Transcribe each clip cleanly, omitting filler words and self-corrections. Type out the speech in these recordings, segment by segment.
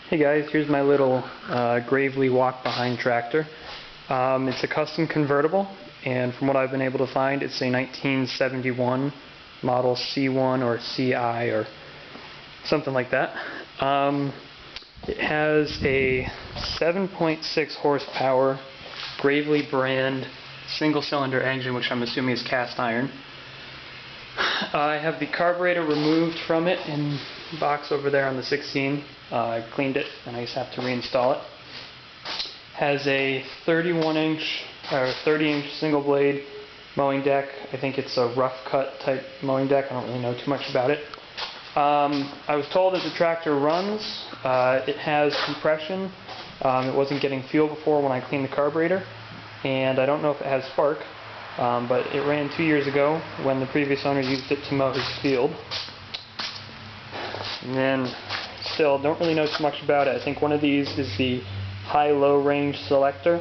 Hey guys, here's my little Gravely walk-behind tractor. It's a custom convertible, and from what I've been able to find, it's a 1971 model C1 or CI or something like that. It has a 7.6 horsepower Gravely brand single-cylinder engine, which I'm assuming is cast iron. I have the carburetor removed from it in the box over there on the 16. I cleaned it and I just have to reinstall it. Has a 31-inch or 30-inch single blade mowing deck. I think it's a rough cut type mowing deck. I don't really know too much about it. I was told that the tractor runs. It has compression. It wasn't getting fuel before when I cleaned the carburetor, and I don't know if it has spark. But it ran 2 years ago when the previous owner used it to mow his field. And then, still, don't really know too much about it. I think one of these is the high-low range selector,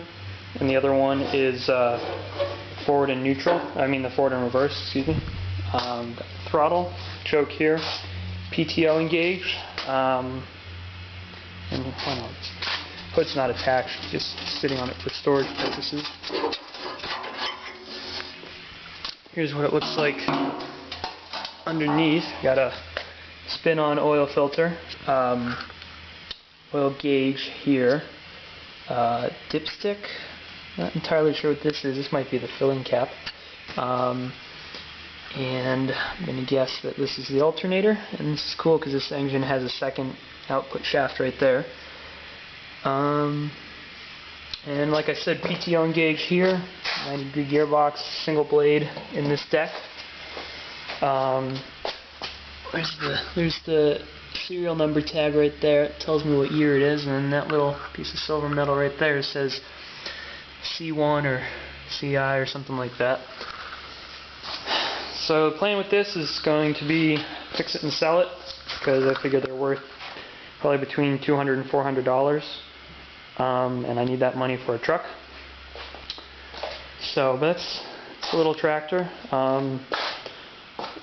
and the other one is forward and neutral. I mean the forward and reverse, excuse me. Throttle, choke here, PTO engage, and hood's not attached, just sitting on it for storage purposes. Here's what it looks like underneath. Got a spin-on oil filter, oil gauge here, dipstick. Not entirely sure what this is. This might be the filling cap. And I'm going to guess that this is the alternator. And this is cool because this engine has a second output shaft right there. And like I said, PTO engage here, 90-degree gearbox, single blade in this deck. There's the serial number tag right there. It tells me what year it is, and then that little piece of silver metal right there says C1 or CI or something like that. So the plan with this is going to be fix it and sell it, because I figure they're worth probably between $200 and $400. And I need that money for a truck. So that's a little tractor.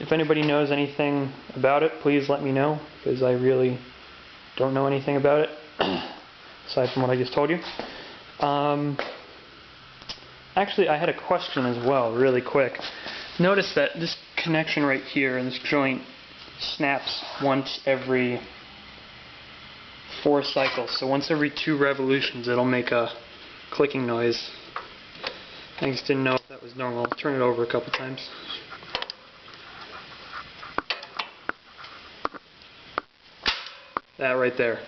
If anybody knows anything about it, please let me know, because I really don't know anything about it aside from what I just told you. Actually, I had a question as well, really quick. Notice that this connection right here in this joint snaps once every 4 cycles, so once every 2 revolutions it'll make a clicking noise. I just didn't know if that was normal. I'll turn it over a couple times. That right there.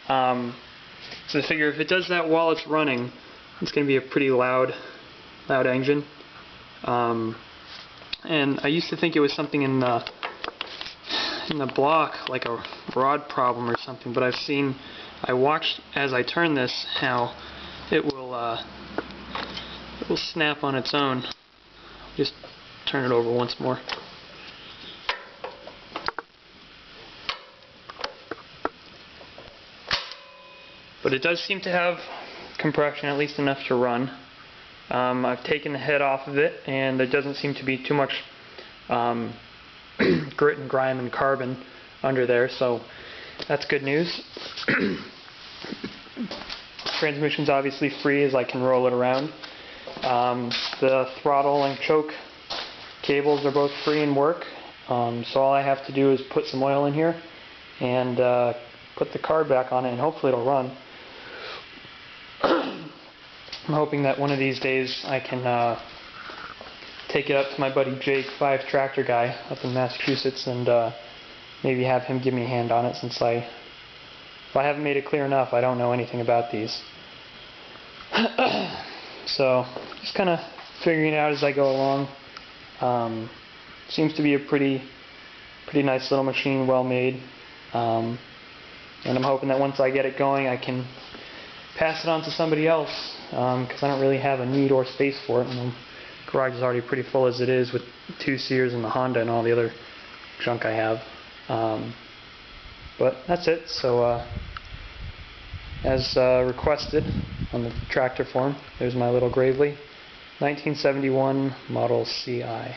So I figure if it does that while it's running, it's going to be a pretty loud engine. And I used to think it was something in the block, like a rod problem or something, but I watched as I turn this how it will snap on its own. Just turn it over once more. But it does seem to have compression, at least enough to run. I've taken the head off of it, and there doesn't seem to be too much grit and grime and carbon under there, so that's good news. Transmission's obviously free, as I can roll it around. The throttle and choke cables are both free and work, so all I have to do is put some oil in here and put the carb back on it, and hopefully it'll run. I'm hoping that one of these days I can take it up to my buddy Jake, 5 Tractor Guy, up in Massachusetts, and maybe have him give me a hand on it, since if I haven't made it clear enough, I don't know anything about these. So, just kind of figuring it out as I go along. Seems to be a pretty nice little machine, well made. And I'm hoping that once I get it going, I can pass it on to somebody else, because I don't really have a need or space for it. And the garage is already pretty full as it is, with 2 Sears and the Honda and all the other junk I have. But that's it. So as requested on the tractor form, there's my little Gravely 1971 model CI.